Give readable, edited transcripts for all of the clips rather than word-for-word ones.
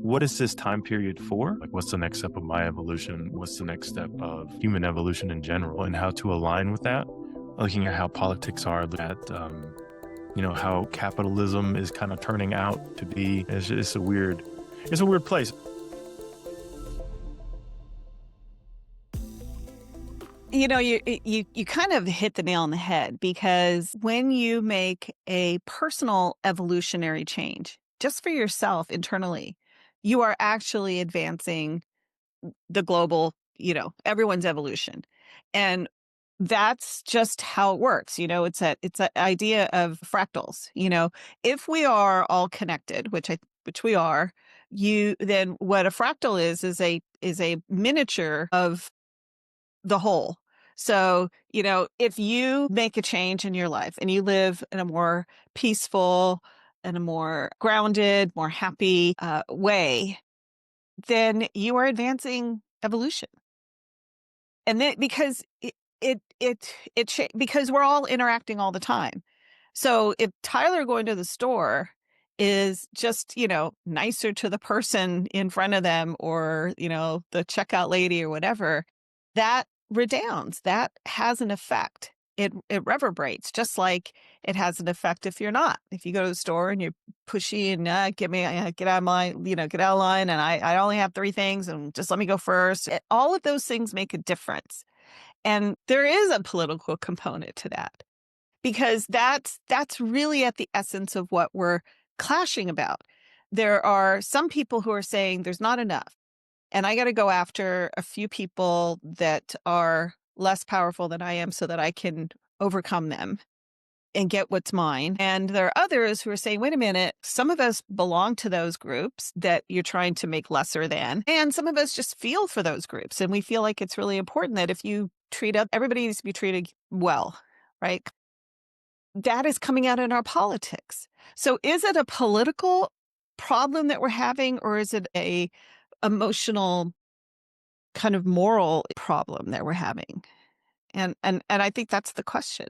what is this time period for? Like, what's the next step of my evolution? What's the next step of human evolution in general, and how to align with that? Looking at how politics are, at how capitalism is kind of turning out to be. It's a weird place. You kind of hit the nail on the head, because when you make a personal evolutionary change just for yourself internally, you are actually advancing the global, everyone's evolution. And that's just how it works. It's an idea of fractals. If we are all connected, which we are, then what a fractal is a miniature of the whole. So, if you make a change in your life and you live in a more peaceful and a more grounded, more happy way, then you are advancing evolution. And then because we're all interacting all the time. So if Tyler going to the store is just, nicer to the person in front of them, or, the checkout lady or whatever, that redounds. That has an effect. It reverberates, just like it has an effect if you're not. If you go to the store and you're pushy and get out of get out of line, and I only have 3 things and just let me go first. All of those things make a difference. And there is a political component to that, because that's really at the essence of what we're clashing about. There are some people who are saying there's not enough, and I got to go after a few people that are less powerful than I am so that I can overcome them and get what's mine. And there are others who are saying, wait a minute, some of us belong to those groups that you're trying to make lesser than. And some of us just feel for those groups. And we feel like it's really important that if you everybody needs to be treated well, right? That is coming out in our politics. So is it a political problem that we're having, or is it a emotional kind of moral problem that we're having? And I think that's the question.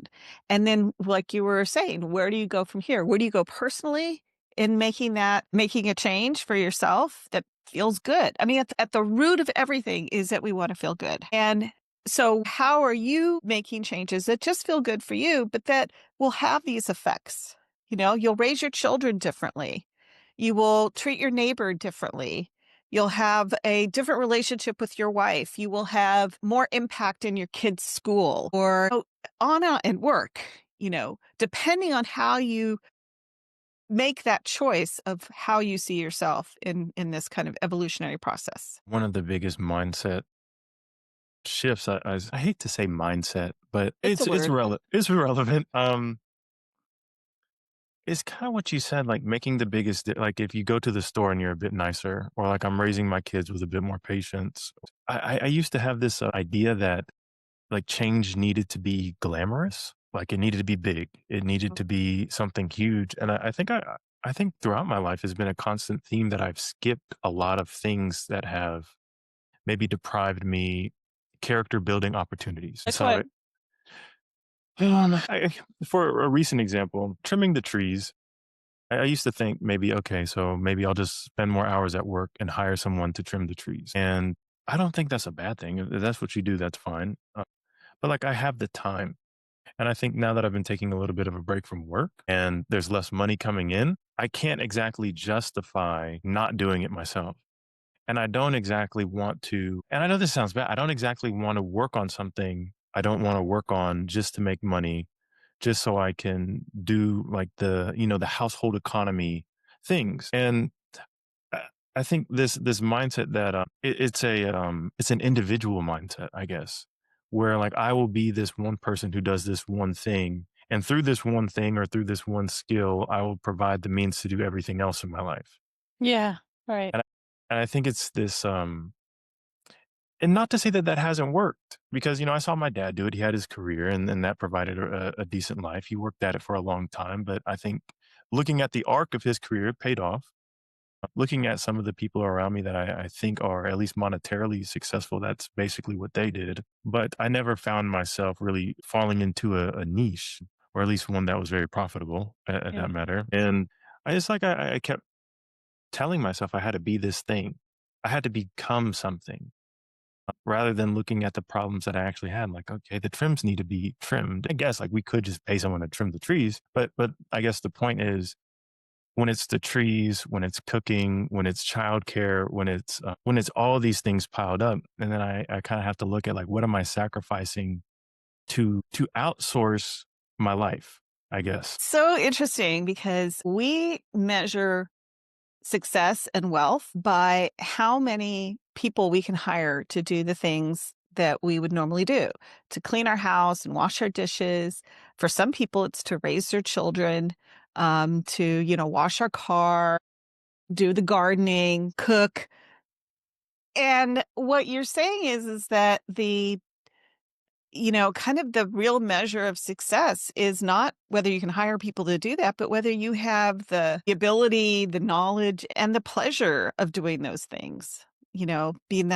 And then, like you were saying, where do you go from here? Where do you go personally in making a change for yourself that feels good? I mean, at the root of everything is that we want to feel good. And so how are you making changes that just feel good for you, but that will have these effects? You'll raise your children differently. You will treat your neighbor differently. You'll have a different relationship with your wife. You will have more impact in your kids' school, or on out and work, depending on how you make that choice of how you see yourself in this kind of evolutionary process. One of the biggest mindset shifts, I hate to say mindset, but It's a it's word. relevant. It's relevant. It's kind of what you said, like making the like if you go to the store and you're a bit nicer, or like I'm raising my kids with a bit more patience. I used to have this idea that like change needed to be glamorous, like it needed to be big, it needed to be something huge. And I think throughout my life has been a constant theme that I've skipped a lot of things that have maybe deprived me character building opportunities. Like So what? for a recent example, trimming the trees. I used to think maybe, okay, so maybe I'll just spend more hours at work and hire someone to trim the trees. And I don't think that's a bad thing. If that's what you do, that's fine. But like I have the time. And I think now that I've been taking a little bit of a break from work and there's less money coming in, I can't exactly justify not doing it myself. And I don't exactly want to, and I know this sounds bad, I don't exactly want to work on something I don't want to work on just to make money, just so I can do like the household economy things. And I I think this mindset that it's an individual mindset, I guess, where like I will be this one person who does this one thing, and through this one thing or through this one skill, I will provide the means to do everything else in my life. Yeah, right. And I think it's this and not to say that that hasn't worked, because I saw my dad do it. He had his career, and that provided a decent life. He worked at it for a long time, but I think looking at the arc of his career, it paid off. Looking at some of the people around me that I think are at least monetarily successful, that's basically what they did. But I never found myself really falling into a niche, or at least one that was very profitable at Yeah. that matter. And I just like I kept telling myself I had to be this thing. I had to become something rather than looking at the problems that I actually had. Like, okay, the trims need to be trimmed. I guess like we could just pay someone to trim the trees, but I guess the point is when it's the trees, when it's cooking, when it's childcare, when it's all these things piled up, and then I kind of have to look at like what am I sacrificing to outsource my life, I guess. So interesting because we measure success and wealth by how many people we can hire to do the things that we would normally do, to clean our house and wash our dishes. For some people, it's to raise their children, to, wash our car, do the gardening, cook. And what you're saying is that kind of the real measure of success is not whether you can hire people to do that, but whether you have the ability, the knowledge, and the pleasure of doing those things. Being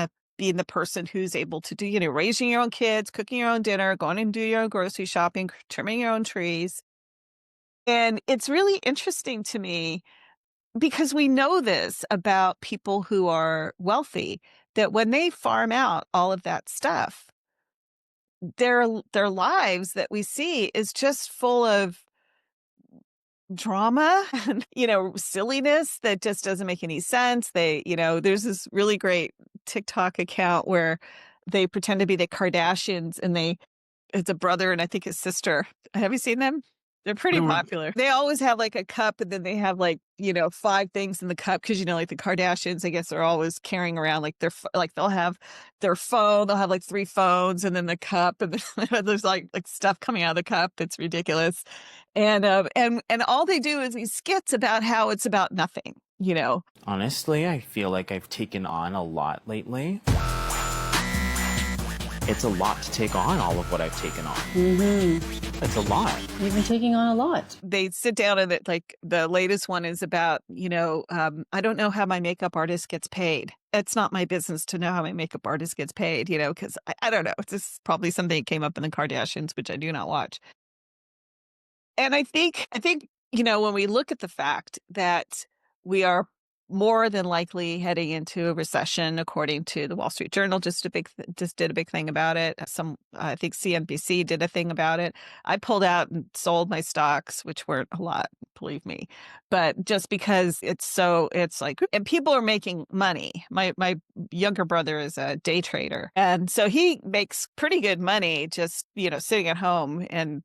the person who's able to do, raising your own kids, cooking your own dinner, going and do your own grocery shopping, trimming your own trees. And it's really interesting to me because we know this about people who are wealthy, that when they farm out all of that stuff, their lives that we see is just full of drama and, silliness that just doesn't make any sense. There's this really great TikTok account where they pretend to be the Kardashians and it's a brother and I think his sister. Have you seen them? They're pretty What popular. They always have like a cup and then they have like, five things in the cup because, like the Kardashians, I guess they're always carrying around like like they'll have their phone, they'll have like three phones and then the cup and then there's like stuff coming out of the cup. It's ridiculous. And all they do is these skits about how it's about nothing. Honestly, I feel like I've taken on a lot lately. It's a lot to take on all of what I've taken on. It's a lot. You've been taking on a lot. They sit down and like the latest one is about, I don't know how my makeup artist gets paid. It's not my business to know how my makeup artist gets paid, because I don't know. It's just probably something that came up in the Kardashians, which I do not watch. And I think, when we look at the fact that we are more than likely heading into a recession, according to the Wall Street Journal, just did a big thing about it. I think CNBC did a thing about it. I pulled out and sold my stocks, which weren't a lot, believe me, but just because it's like, and people are making money. My younger brother is a day trader, and so he makes pretty good money just sitting at home and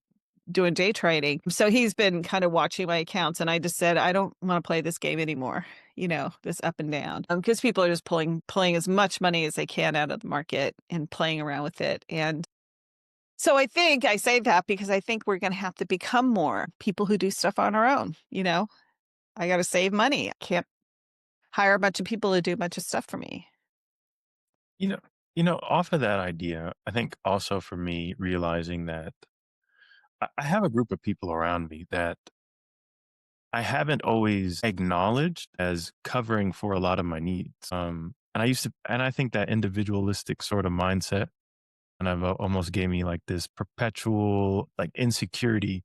doing day trading. So he's been kind of watching my accounts and I just said, I don't want to play this game anymore, this up and down. Because people are just pulling as much money as they can out of the market and playing around with it. And so I think I say that because I think we're going to have to become more people who do stuff on our own. I got to save money. I can't hire a bunch of people to do a bunch of stuff for me. You know, off of that idea, I think also for me realizing that I have a group of people around me that I haven't always acknowledged as covering for a lot of my needs. And I think that individualistic sort of mindset kind of almost gave me like this perpetual like insecurity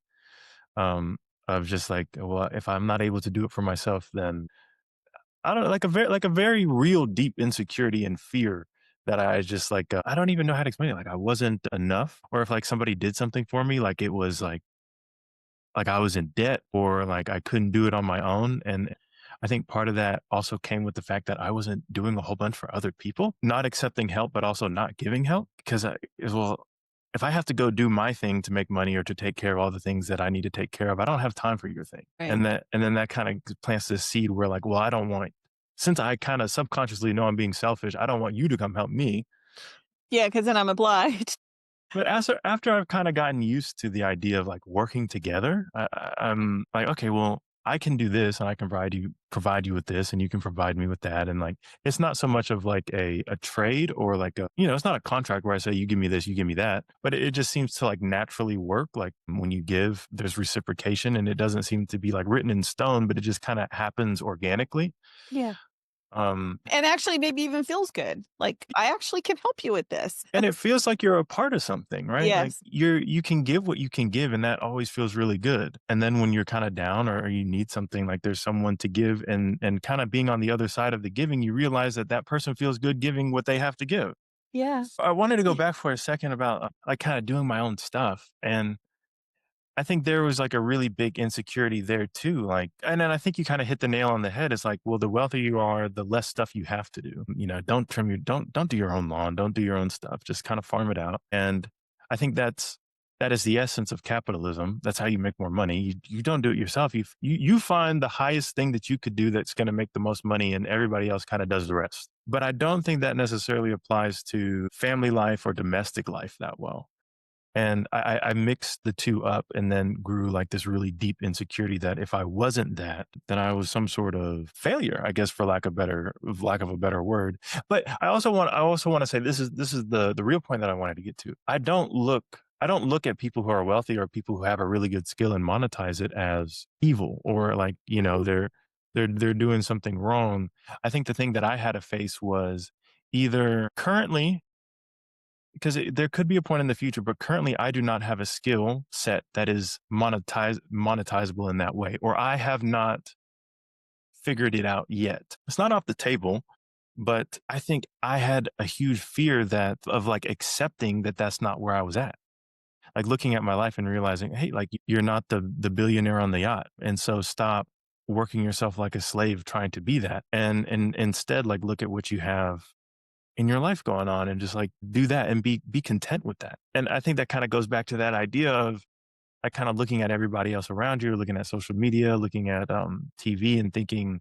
of just like, well, if I'm not able to do it for myself, then I don't know, like a very real deep insecurity and fear that I just like, I don't even know how to explain it. Like I wasn't enough, or if like somebody did something for me, like it was like I was in debt or like I couldn't do it on my own. And I think part of that also came with the fact that I wasn't doing a whole bunch for other people, not accepting help, but also not giving help because well, if I have to go do my thing to make money or to take care of all the things that I need to take care of, I don't have time for your thing. Right. And then that kind of plants this seed where like, well, I don't want, since I kind of subconsciously know I'm being selfish, I don't want you to come help me. Yeah, because then I'm obliged. But after I've kind of gotten used to the idea of like working together, I'm like, okay, well, I can do this and I can provide you with this and you can provide me with that. And like, it's not so much of like a trade or like it's not a contract where I say, you give me this, you give me that, but it just seems to like naturally work. Like when you give, there's reciprocation and it doesn't seem to be like written in stone, but it just kind of happens organically. Yeah. And actually maybe even feels good. Like, I actually can help you with this. And it feels like you're a part of something, right? Like Yes. you can give what you can give, and that always feels really good. And then when you're kind of down or you need something, like there's someone to give, and kind of being on the other side of the giving, you realize that that person feels good giving what they have to give. Yeah. I wanted to go back for a second about like kind of doing my own stuff. And I think there was like a really big insecurity there too. Like, and then I think you kind of hit the nail on the head. It's like, well, the wealthier you are, the less stuff you have to do. You know, don't do your own lawn, don't do your own stuff. Just kind of farm it out. And I think that is the essence of capitalism. That's how you make more money. You don't do it yourself. You find the highest thing that you could do that's going to make the most money, and everybody else kind of does the rest. But I don't think that necessarily applies to family life or domestic life that well. And I mixed the two up and then grew like this really deep insecurity that if I wasn't that, then I was some sort of failure, I guess, for lack of a better word. But I also want to say this is the real point that I wanted to get to. I don't look at people who are wealthy or people who have a really good skill and monetize it as evil, or like, you know, they're doing something wrong. I think the thing that I had to face was either currently, because there could be a point in the future, but currently I do not have a skill set that is monetizable in that way, or I have not figured it out yet. It's not off the table, but I think I had a huge fear that of like accepting that that's not where I was at. Like looking at my life and realizing, hey, like you're not the billionaire on the yacht, and so stop working yourself like a slave trying to be that, and instead like look at what you have in your life going on and just like do that and be content with that. And I think that kind of goes back to that idea of like kind of looking at everybody else around you, looking at social media, looking at TV and thinking,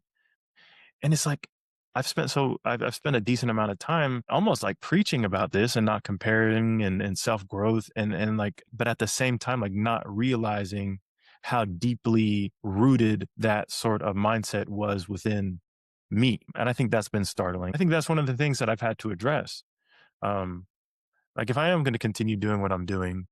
and it's like I've spent a decent amount of time almost like preaching about this and not comparing and self growth and like, but at the same time like not realizing how deeply rooted that sort of mindset was within me. And I think that's been startling. I think that's one of the things that I've had to address. Um, like if I am going to continue doing what I'm doing,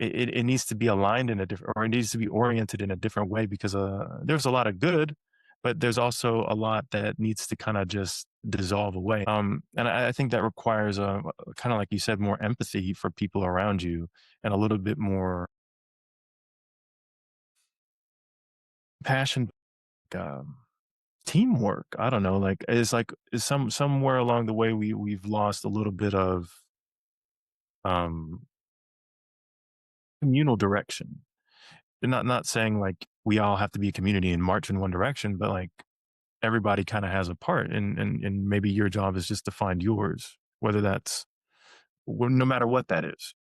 it needs to be aligned in a different, or it needs to be oriented in a different way, because there's a lot of good, but there's also a lot that needs to kind of just dissolve away. And I think that requires a kind of like you said, more empathy for people around you and a little bit more passion, um, teamwork. I don't know, like it's like it's somewhere along the way we've lost a little bit of um communal direction. And not saying like we all have to be a community and march in one direction, but like everybody kind of has a part, and maybe your job is just to find yours, whether that's no matter what that is.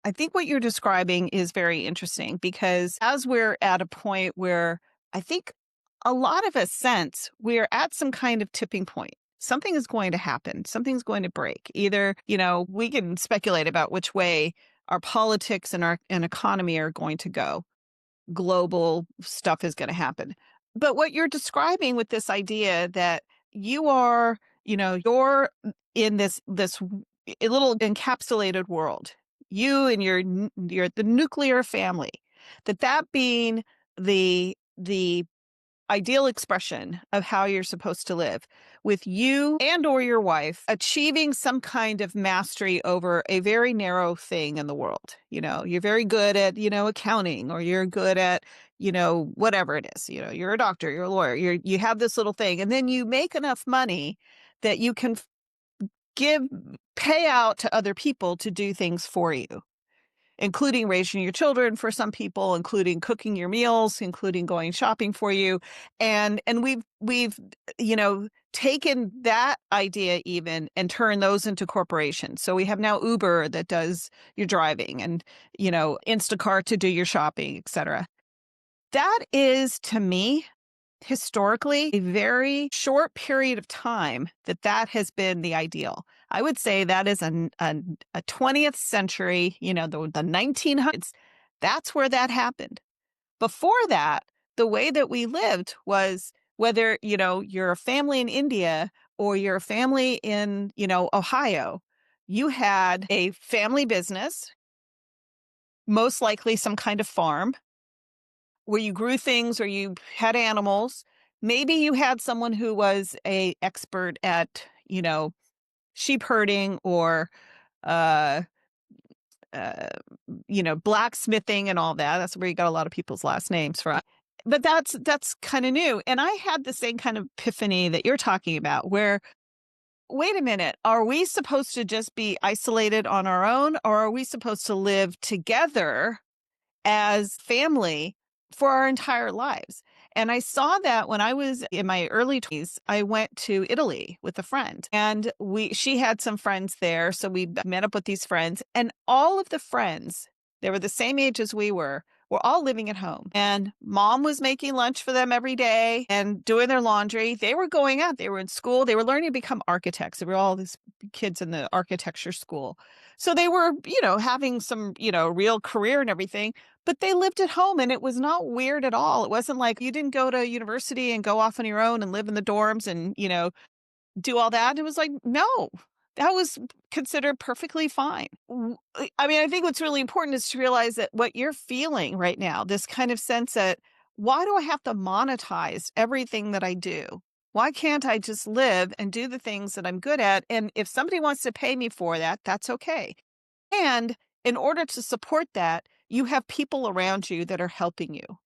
I think what you're describing is very interesting because as we're at a point where I think a lot of us sense we're at some kind of tipping point. Something is going to happen. Something's going to break. Either, we can speculate about which way our politics and our and economy are going to go. Global stuff is going to happen. But what you're describing with this idea that you are, you're in a little encapsulated world. You and your the nuclear family. That being the ideal expression of how you're supposed to live, with you and or your wife achieving some kind of mastery over a very narrow thing in the world. You're very good at, accounting, or you're good at, whatever it is. You're a doctor, you're a lawyer, you have this little thing, and then you make enough money that you can give pay out to other people to do things for you, including raising your children for some people, including cooking your meals, including going shopping for you. And we've taken that idea even and turned those into corporations. So we have now Uber that does your driving, and Instacart to do your shopping, etc. That is, to me, historically a very short period of time that has been the ideal. I would say that is a 20th century, the 1900s. That's where that happened. Before that, the way that we lived was, whether, you're a family in India or you're a family in, Ohio, you had a family business, most likely some kind of farm where you grew things or you had animals. Maybe you had someone who was a expert at, sheep herding or uh uh, blacksmithing and all that. That's where you got a lot of people's last names from. But that's kind of new. And I had the same kind of epiphany that you're talking about, where wait a minute, are we supposed to just be isolated on our own, or are we supposed to live together as family for our entire lives? And I saw that when I was in my early 20s. I went to Italy with a friend, and she had some friends there, so we met up with these friends, and all of the friends, they were the same age as we were all living at home. And mom was making lunch for them every day and doing their laundry. They were going out, they were in school, they were learning to become architects. There were all these kids in the architecture school. So they were, having some, real career and everything, but they lived at home, and it was not weird at all. It wasn't like you didn't go to university and go off on your own and live in the dorms and, do all that. It was like, no, that was considered perfectly fine. I mean, I think what's really important is to realize that what you're feeling right now, this kind of sense that, why do I have to monetize everything that I do? Why can't I just live and do the things that I'm good at? And if somebody wants to pay me for that, that's okay. And in order to support that, you have people around you that are helping you.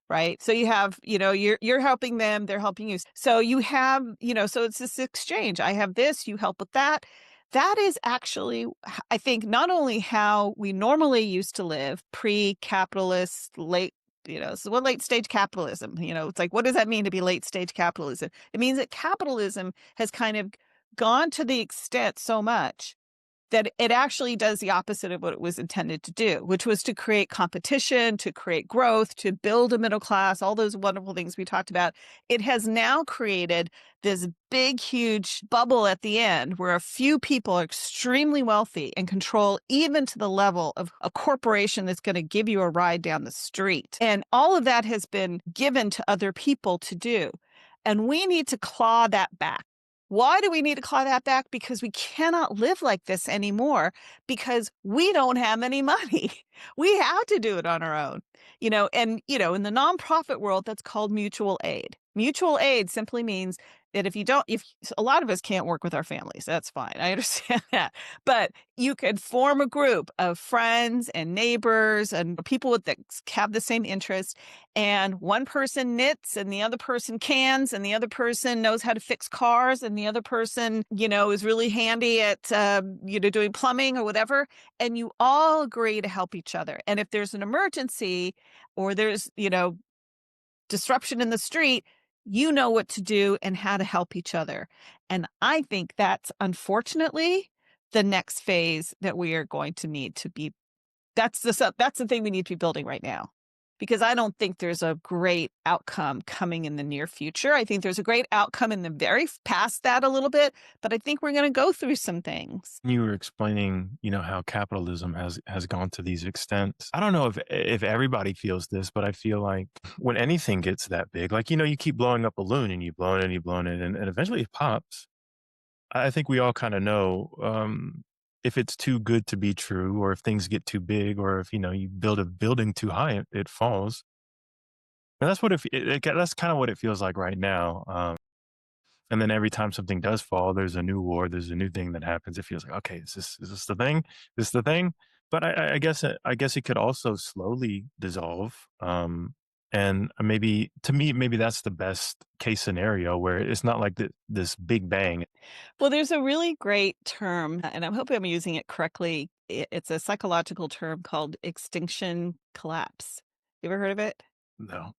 Right. So you have, you're helping them, they're helping you. So you have, so it's this exchange. I have this, you help with that. That is actually, I think, not only how we normally used to live pre-capitalist, late, so what late stage capitalism, it's like, what does that mean to be late stage capitalism? It means that capitalism has kind of gone to the extent so much that it actually does the opposite of what it was intended to do, which was to create competition, to create growth, to build a middle class, all those wonderful things we talked about. It has now created this big, huge bubble at the end where a few people are extremely wealthy and control even to the level of a corporation that's going to give you a ride down the street. And all of that has been given to other people to do. And we need to claw that back. Why do we need to claw that back? Because we cannot live like this anymore because we don't have any money. We have to do it on our own. And in the nonprofit world, that's called mutual aid. Mutual aid simply means that if a lot of us can't work with our families, that's fine. I understand that. But you could form a group of friends and neighbors and people that have the same interests. And one person knits and the other person cans and the other person knows how to fix cars and the other person, is really handy at, doing plumbing or whatever. And you all agree to help each other. And if there's an emergency or there's, disruption in the street, you know what to do and how to help each other. And I think that's unfortunately the next phase that we are going to need to be. That's the thing we need to be building right now. Because I don't think there's a great outcome coming in the near future. I think there's a great outcome in the very past that a little bit, but I think we're going to go through some things. You were explaining, how capitalism has gone to these extents. I don't know if everybody feels this, but I feel like when anything gets that big, like, you keep blowing up a balloon and you blow it and you blow it and eventually it pops. I think we all kind of know if it's too good to be true, or if things get too big, or if you build a building too high, it falls. And that's what that's kind of what it feels like right now. And then every time something does fall, there's a new war, there's a new thing that happens. It feels like, okay, is this the thing? Is this the thing? But I guess it could also slowly dissolve. And maybe to me, maybe that's the best case scenario where it's not like this big bang. Well, there's a really great term, and I'm hoping I'm using it correctly. It's a psychological term called extinction collapse. You ever heard of it? No.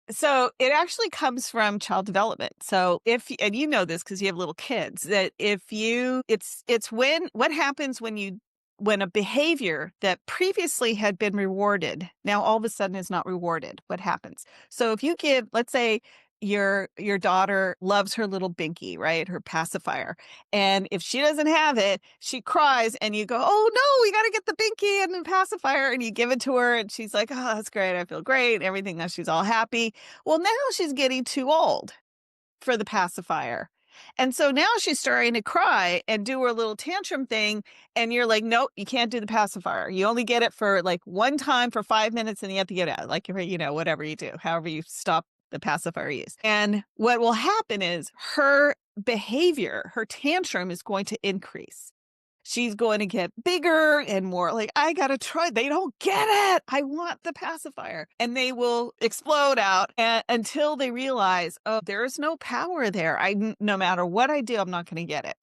So it actually comes from child development. So and you know this because you have little kids, that it's what happens when a behavior that previously had been rewarded, now all of a sudden is not rewarded. What happens? So if you give, let's say your daughter loves her little binky, right? Her pacifier. And if she doesn't have it, she cries and you go, "Oh no, we got to get the binky and the pacifier." And you give it to her and she's like, "Oh, that's great. I feel great." Everything. Now she's all happy. Well, now she's getting too old for the pacifier. And so now she's starting to cry and do her little tantrum thing. And you're like, "Nope, you can't do the pacifier. You only get it for like one time for 5 minutes and you have to get out." Like, whatever you do, however you stop the pacifier use. And what will happen is her behavior, her tantrum is going to increase. She's going to get bigger and more like, I gotta try. They don't get it. I want the pacifier. And they will explode out until they realize, oh, there's no power there. No matter what I do, I'm not going to get it.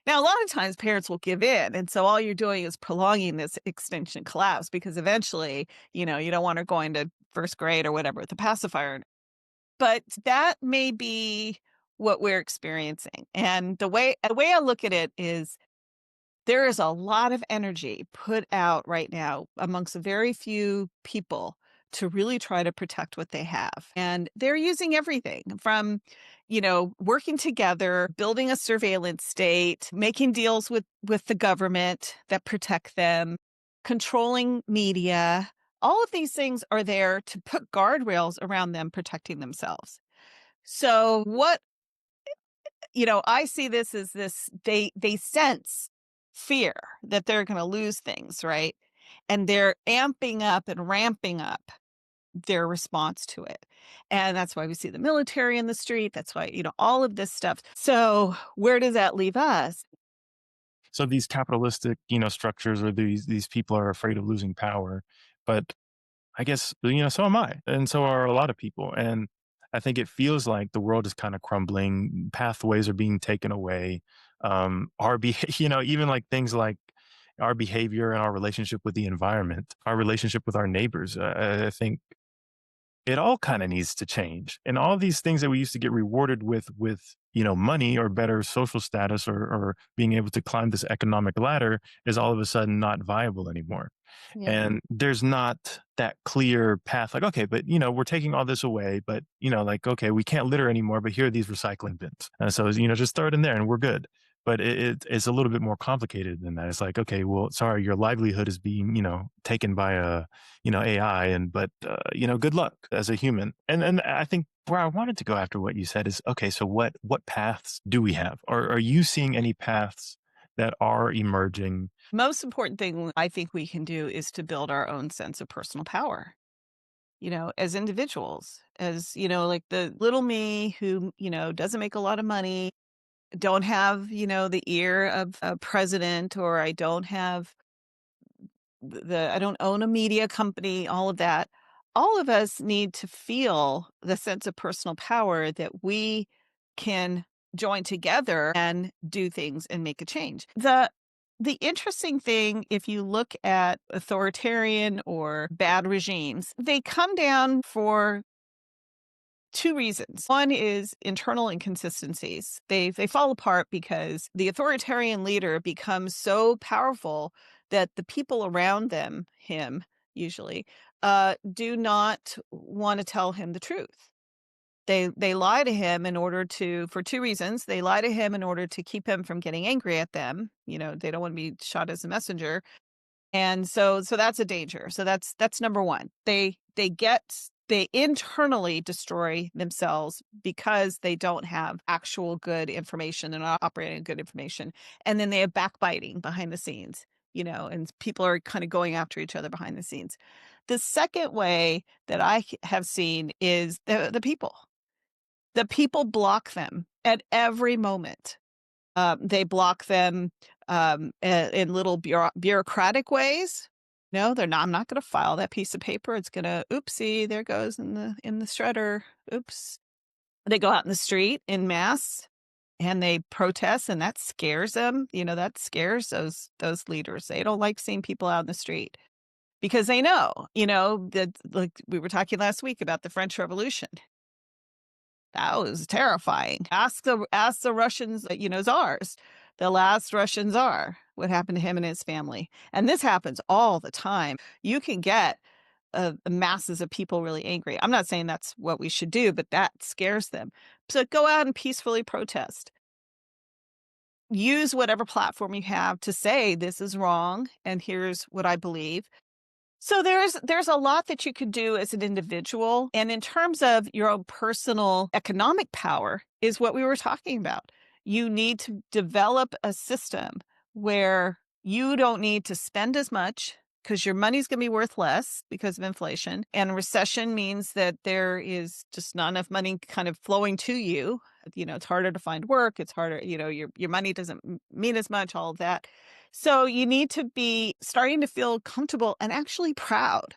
Now, a lot of times parents will give in. And so all you're doing is prolonging this extinction collapse because eventually, you don't want her going to first grade or whatever with the pacifier. But that may be what we're experiencing. And the way I look at it is there is a lot of energy put out right now amongst a very few people to really try to protect what they have. And they're using everything from, working together, building a surveillance state, making deals with the government that protect them, controlling media. All of these things are there to put guardrails around them protecting themselves. So I see this as they sense fear that they're going to lose things, right? And they're amping up and ramping up their response to it. And that's why we see the military in the street. That's why, all of this stuff. So where does that leave us? So these capitalistic, structures, or these people are afraid of losing power. But I guess, so am I. And so are a lot of people. And I think it feels like the world is kind of crumbling. Pathways are being taken away. Even like things like our behavior and our relationship with the environment, our relationship with our neighbors. I think it all kind of needs to change. And all these things that we used to get rewarded with, money or better social status, or being able to climb this economic ladder, is all of a sudden not viable anymore. Yeah. And there's not that clear path like, okay, but we're taking all this away, but like, okay, we can't litter anymore, but here are these recycling bins. And so, just throw it in there and we're good. But it's a little bit more complicated than that. It's like, okay, well, sorry, your livelihood is being, taken by AI, good luck as a human. And I think where I wanted to go after what you said is, okay, so what paths do we have? Are you seeing any paths that are emerging? Most important thing I think we can do is to build our own sense of personal power, as individuals, as, like the little me who, doesn't make a lot of money, don't have, the ear of a president, or I don't have I don't own a media company, all of that. All of us need to feel the sense of personal power that we can join together and do things and make a change. The interesting thing, if you look at authoritarian or bad regimes, they come down for two reasons. One is internal inconsistencies. They fall apart because the authoritarian leader becomes so powerful that the people around him usually, do not want to tell him the truth. They lie to him for two reasons. They lie to him in order to keep him from getting angry at them. They don't want to be shot as a messenger. And so that's a danger. So that's number one. They internally destroy themselves because they don't have actual good information and not operating good information. And then they have backbiting behind the scenes, and people are kind of going after each other behind the scenes. The second way that I have seen is the people. The people block them at every moment. They block them in little bureaucratic ways. No, they're not. I'm not going to file that piece of paper. It's going to, oopsie, there goes in the shredder. Oops. They go out in the street in mass and they protest, and that scares them. That scares those leaders. They don't like seeing people out in the street because they know, that, like we were talking last week about the French Revolution. That was terrifying. Ask the Russians, czars, the last Russian czar, what happened to him and his family. And this happens all the time. You can get masses of people really angry. I'm not saying that's what we should do, but that scares them. So go out and peacefully protest. Use whatever platform you have to say this is wrong and here's what I believe. So there's a lot that you could do as an individual. And in terms of your own personal economic power is what we were talking about. You need to develop a system where you don't need to spend as much, because your money's going to be worth less because of inflation. And recession means that there is just not enough money kind of flowing to you. It's harder to find work. It's harder, your money doesn't mean as much, all of that. So you need to be starting to feel comfortable and actually proud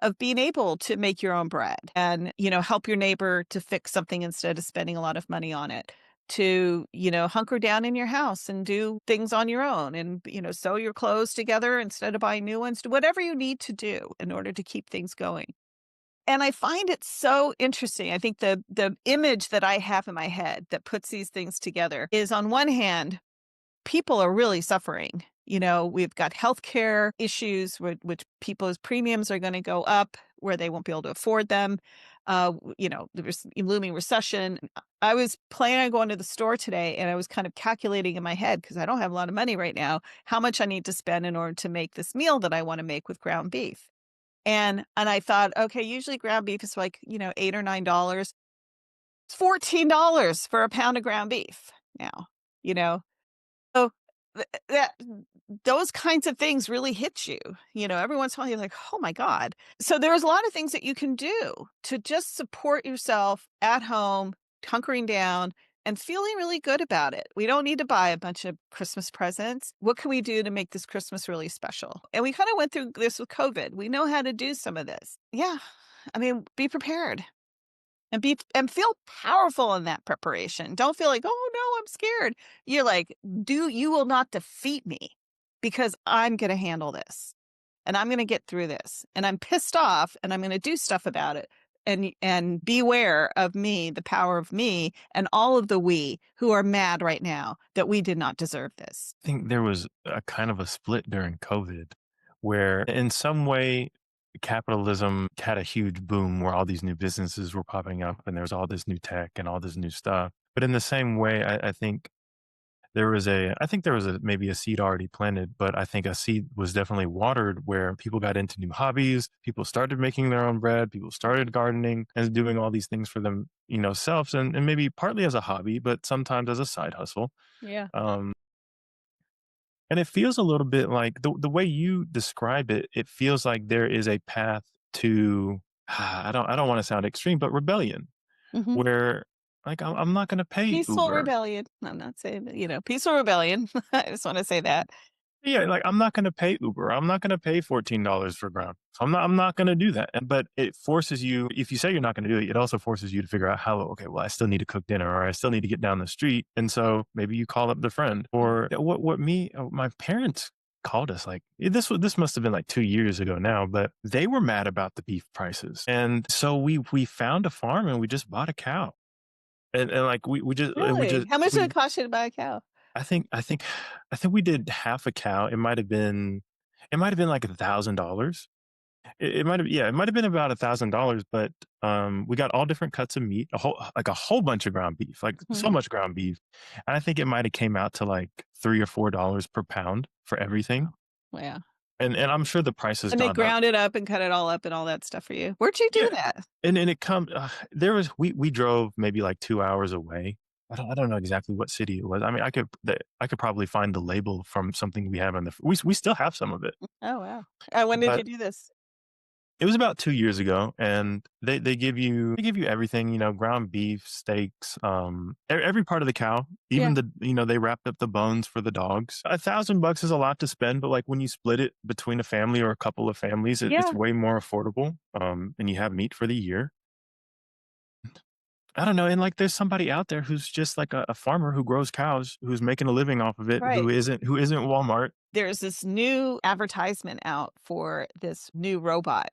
of being able to make your own bread and, help your neighbor to fix something instead of spending a lot of money on it. To, hunker down in your house and do things on your own and, sew your clothes together instead of buying new ones, do whatever you need to do in order to keep things going. And I find it so interesting. I think the image that I have in my head that puts these things together is, on one hand, people are really suffering. We've got healthcare issues, which people's premiums are going to go up, where they won't be able to afford them. There's looming recession. I was planning on going to the store today, and I was kind of calculating in my head, because I don't have a lot of money right now, how much I need to spend in order to make this meal that I want to make with ground beef. And I thought, okay, usually ground beef is like, $8 or $9. It's $14 for a pound of ground beef now, you know? So that those kinds of things really hit you. Every once in a while you're like, "Oh my god." So there's a lot of things that you can do to just support yourself at home, hunkering down and feeling really good about it. We don't need to buy a bunch of Christmas presents. What can we do to make this Christmas really special? And we kind of went through this with COVID. We know how to do some of this. Yeah. I mean, be prepared. And feel powerful in that preparation. Don't feel like, "Oh, no, I'm scared." You're like, You will not defeat me, because I'm gonna handle this, and I'm gonna get through this, and I'm pissed off, and I'm gonna do stuff about it, and beware of me, the power of me, and all of the we who are mad right now that we did not deserve this." I think there was a kind of a split during COVID where, in some way, capitalism had a huge boom where all these new businesses were popping up and there was all this new tech and all this new stuff. But in the same way, I think there was maybe a seed already planted, but I think a seed was definitely watered where people got into new hobbies. People started making their own bread. People started gardening and doing all these things for them, selves, and maybe partly as a hobby, but sometimes as a side hustle. Yeah. Um, and it feels a little bit like the way you describe it, it feels like there is a path to, I don't want to sound extreme, but rebellion, Mhm. where like I'm not going to pay Peaceful Uber. rebellion. I'm not saying that, peaceful rebellion. I just wanna say that. Yeah, like I'm not gonna pay Uber. I'm not gonna pay $14 for ground. So I'm not gonna do that. But it forces you, if you say you're not gonna do it, it also forces you to figure out how, okay, well, I still need to cook dinner or I still need to get down the street. And so maybe you call up the friend. Or my parents called us, like this must have been like 2 years ago now, but they were mad about the beef prices. And so we found a farm and we just bought a cow. And like Really? How much did it cost you to buy a cow? I think I think I think we did half a cow. It might have been like $1,000. It might have, yeah, it might have been about $1,000, but we got all different cuts of meat, a whole bunch of ground beef, like so Mhm. much ground beef. And I think it might have came out to like $3 or $4 per pound for everything. Yeah. And I'm sure the price has And they gone up. ground it up and cut it all up and all that stuff for you. Where'd you do Yeah. that? And it come we drove maybe like 2 hours away. I don't know exactly what city it was. I mean, I could probably find the label from something we have on we still have some of it, Oh, wow. When did you but do this? it was about 2 years ago, and they give you everything, ground beef, steaks, every part of the cow, Yeah. even they wrapped up the bones for the dogs. $1,000 is a lot to spend, but like when you split it between a family or a couple of families, it's Yeah. way more affordable. And you have meat for the year. I don't know, and, like, there's somebody out there who's just like a farmer who grows cows, who's making a living off of it, who Right. isn't Walmart. There's this new advertisement out for this new robot.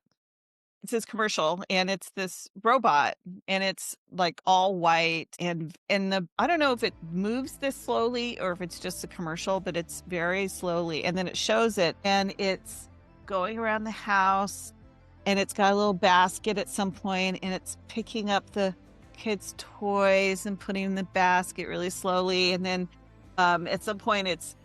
It's this commercial, and it's this robot, and it's like all white, and the I don't know if it moves this slowly or if it's just a commercial, but it's very slowly. And then it shows it, and it's going around the house, and it's got a little basket at some point, and it's picking up the kids' toys and putting in the basket really slowly. And then at some point it's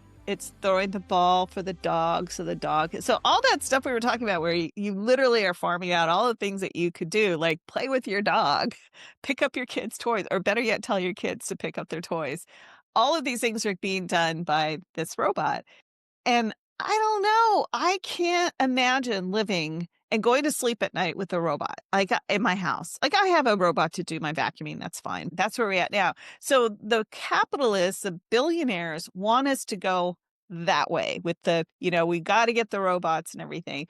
throwing the ball for the dog. So all that stuff we were talking about, where you literally are farming out all the things that you could do, like play with your dog, pick up your kids' toys, or better yet, tell your kids to pick up their toys. All of these things are being done by this robot. And I don't know. I can't imagine living and going to sleep at night with a robot, like, in my house. Like, I have a robot to do my vacuuming, that's fine. That's where we're at now. So the capitalists, the billionaires want us to go that way with we gotta get the robots and everything.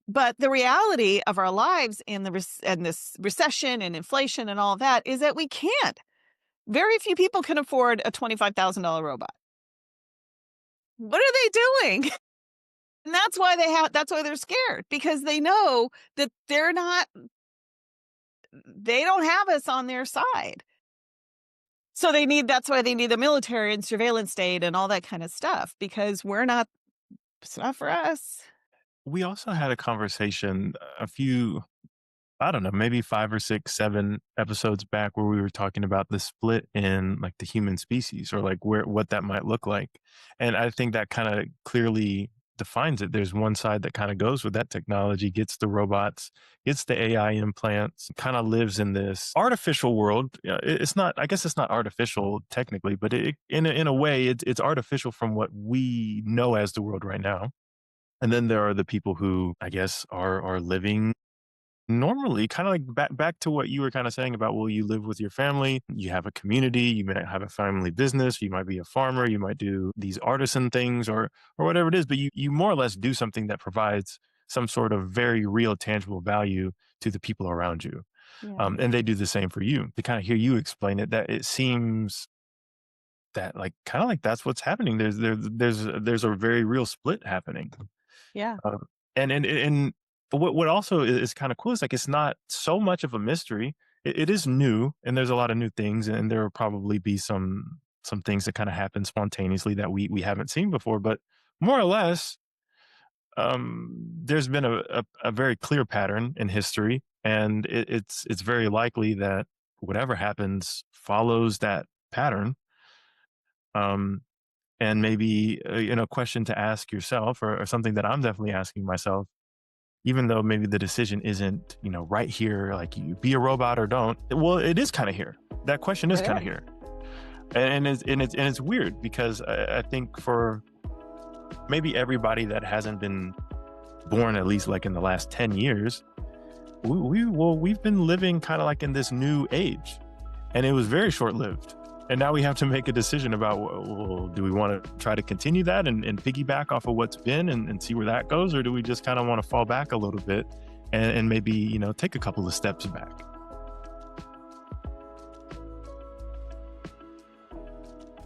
But the reality of our lives in and this recession and inflation and all that is that we can't. Very few people can afford a $25,000 robot. What are they doing? And that's why they're scared, because they know that they don't have us on their side. So that's why they need the military and surveillance state and all that kind of stuff, because it's not for us. We also had a conversation a few, I don't know, maybe 5 or 6, 7 episodes back where we were talking about the split in like the human species, or like what that might look like. And I think that kind of clearly defines it. There's one side that kind of goes with that technology, gets the robots, gets the AI implants, kind of lives in this artificial world. It's not, I guess it's not artificial technically, but in a way, it's artificial from what we know as the world right now. And then there are the people who, I guess, are living normally, kind of like back to what you were kind of saying about, well, you live with your family, you have a community, you might have a family business, you might be a farmer, you might do these artisan things or whatever it is, but you more or less do something that provides some sort of very real, tangible value to the people around you. Yeah. And they do the same for you. To kind of hear you explain it, that it seems that like kind of like that's what's happening. There's a very real split happening. Yeah. Um, and what also is kind of cool is like it's not so much of a mystery. It is new, and there's a lot of new things, and there will probably be some things that kind of happen spontaneously that we haven't seen before. But more or less, there's been a very clear pattern in history, and it's very likely that whatever happens follows that pattern. Um, and maybe question to ask yourself, or something that I'm definitely asking myself, even though maybe the decision isn't right here, like you be a robot or don't. Well, it is kind of here. That question is It kind of is. here, and it's weird, because I think for maybe everybody that hasn't been born, at least like in the last 10 years, we've been living kind of like in this new age, and it was very short lived. And now we have to make a decision about, well, do we want to try to continue that and piggyback off of what's been and see where that goes? Or do we just kind of want to fall back a little bit and maybe, take a couple of steps back?